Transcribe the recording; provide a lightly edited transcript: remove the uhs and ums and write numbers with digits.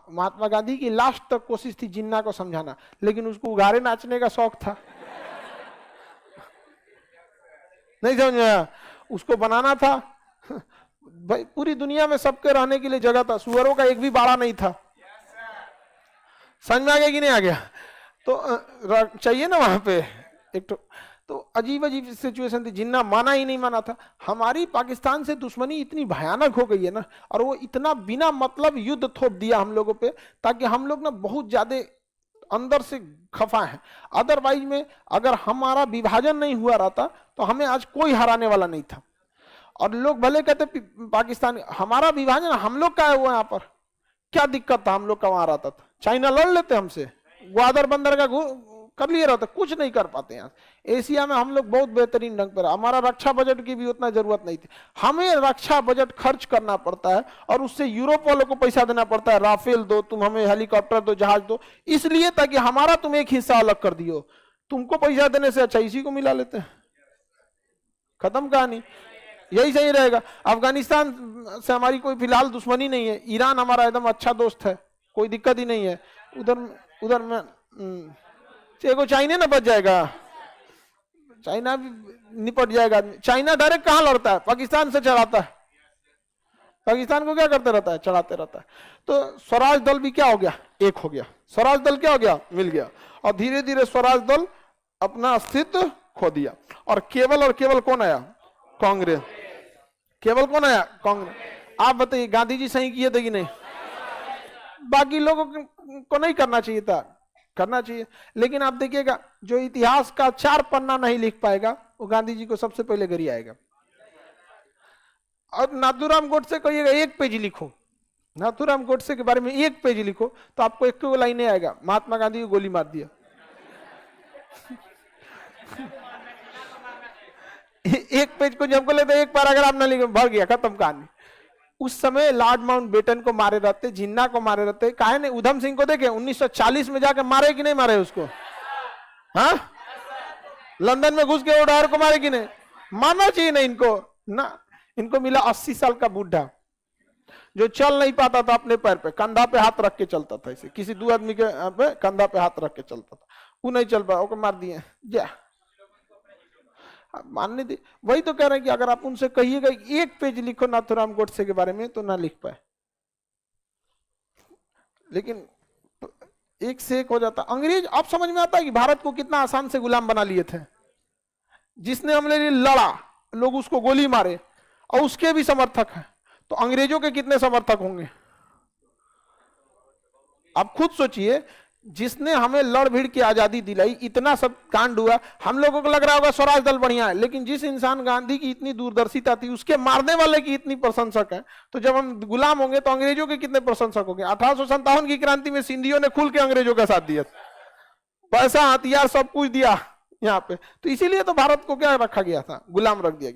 महात्मा गांधी की लास्ट तक कोशिश थी जिन्ना को समझाना, लेकिन उसको उघारे नाचने का शौक था, नहीं समझ आया, उसको बनाना था। भाई पूरी दुनिया में सबके रहने के लिए जगह था, सुअरों का एक भी बाड़ा नहीं था। समझ में आ गया कि नहीं आ गया? तो चाहिए ना वहां पे एक तो अजीब अजीब सिचुएशन थी। जिन्ना माना ही नहीं माना था। हमारी पाकिस्तान से दुश्मनी इतनी भयानक हो गई है ना, और वो इतना बिना मतलब युद्ध थोप दिया हम लोगों पे, ताकि हम लोग ना बहुत ज्यादा अंदर से खफा है। अदरवाइज में अगर हमारा विभाजन नहीं हुआ रहता तो हमें आज कोई हराने वाला नहीं था। और लोग भले कहते पाकिस्तान, हमारा विभाजन हम लोग का है वो, यहाँ पर क्या दिक्कत था हम लोग का वहां रहता था? चाइना लड़ लेते हमसे, ग्वादर बंदर का कर लिए रहता, कुछ नहीं कर पाते। यहाँ एशिया में हम लोग बहुत बेहतरीन ढंग पर, हमारा रक्षा बजट की भी उतना जरूरत नहीं थी। हमें रक्षा बजट खर्च करना पड़ता है और उससे यूरोप वालों को पैसा देना पड़ता है, राफेल दो, तुम हमें हेलीकॉप्टर दो, जहाज दो, इसलिए ताकि हमारा तुम एक हिस्सा अलग कर दियो। तुमको पैसा देने से अच्छा इसी को मिला लेते हैं, खत्म कहानी। यही सही रहेगा। अफगानिस्तान से हमारी कोई फिलहाल दुश्मनी नहीं है, ईरान हमारा एकदम अच्छा दोस्त है, कोई दिक्कत ही नहीं है। उधर में एगो चाइना ना बच जाएगा, चाइना भी निपट जाएगा। चाइना डायरेक्ट कहां लड़ता है? पाकिस्तान से चढ़ाता है, पाकिस्तान को क्या करते रहता है? चढ़ाते रहता है। तो स्वराज दल भी क्या हो गया? एक हो गया। स्वराज दल क्या हो गया? मिल गया। और धीरे धीरे स्वराज दल अपना अस्तित्व खो दिया। और केवल कौन आया? कांग्रेस। केवल कौन आया? कांग्रेस। आप बताइए गांधी जी सही किए थे कि नहीं? बाकी लोगों को नहीं करना चाहिए था, करना चाहिए। लेकिन आप देखिएगा, जो इतिहास का 4 पन्ना नहीं लिख पाएगा वो गांधी जी को सबसे पहले गरी आएगा। और नाथूराम गोडसे कहिएगा 1 पेज लिखो, नाथूराम गोडसे के बारे में 1 पेज लिखो, तो आपको 1 लाइन नहीं आएगा, महात्मा गांधी को गोली मार दिया। 1 पेज को जब को लेते 1 पैराग्राफ ना लिखे, भर गया, खत्म कहानी। उस समय लॉर्ड माउंटबेटन को मारे रहते, जिन्ना को मारे रहते, काहे ने उधम सिंह को देखे 1940 में जाके मारे कि नहीं मारे उसको? हाँ, लंदन में घुस के उड़ार को मारे कि नहीं? मारना चाहिए ना इनको ना। इनको मिला 80 साल का बूढ़ा जो चल नहीं पाता था अपने पैर पे, कंधा पे हाथ रख के चलता था, इसे किसी 2 आदमी के कंधा पे हाथ रख के चलता था, वो नहीं चल पाया, ओके मार दिए। जा मानने दे। वही तो कह रहे हैं कि अगर आप उनसे कहिएगा 1 पेज लिखो नाथूराम गोडसे के बारे में, तो ना लिख पाए। लेकिन एक से एक हो जाता। अंग्रेज, आप समझ में आता है कि भारत को कितना आसान से गुलाम बना लिए थे। जिसने हमने लिए लड़ा, लोग उसको गोली मारे, और उसके भी समर्थक हैं, तो अंग्रेजों के कितने समर्थक होंगे? आप खुद सोचिए, जिसने हमें लड़ भिड़ की आजादी दिलाई, इतना सब कांड हुआ, हम लोगों को लग रहा होगा स्वराज दल बढ़िया है, लेकिन जिस इंसान गांधी की इतनी दूरदर्शिता थी, उसके मारने वाले की इतनी प्रशंसक है, तो जब हम गुलाम होंगे तो अंग्रेजों के कितने प्रशंसक होंगे? 1857 की क्रांति में सिंधियों ने खुल के अंग्रेजों का साथ दिया, पैसा हथियार सब कुछ दिया यहाँ पे। तो इसीलिए तो भारत को क्या रखा गया था? गुलाम रख दिया गया।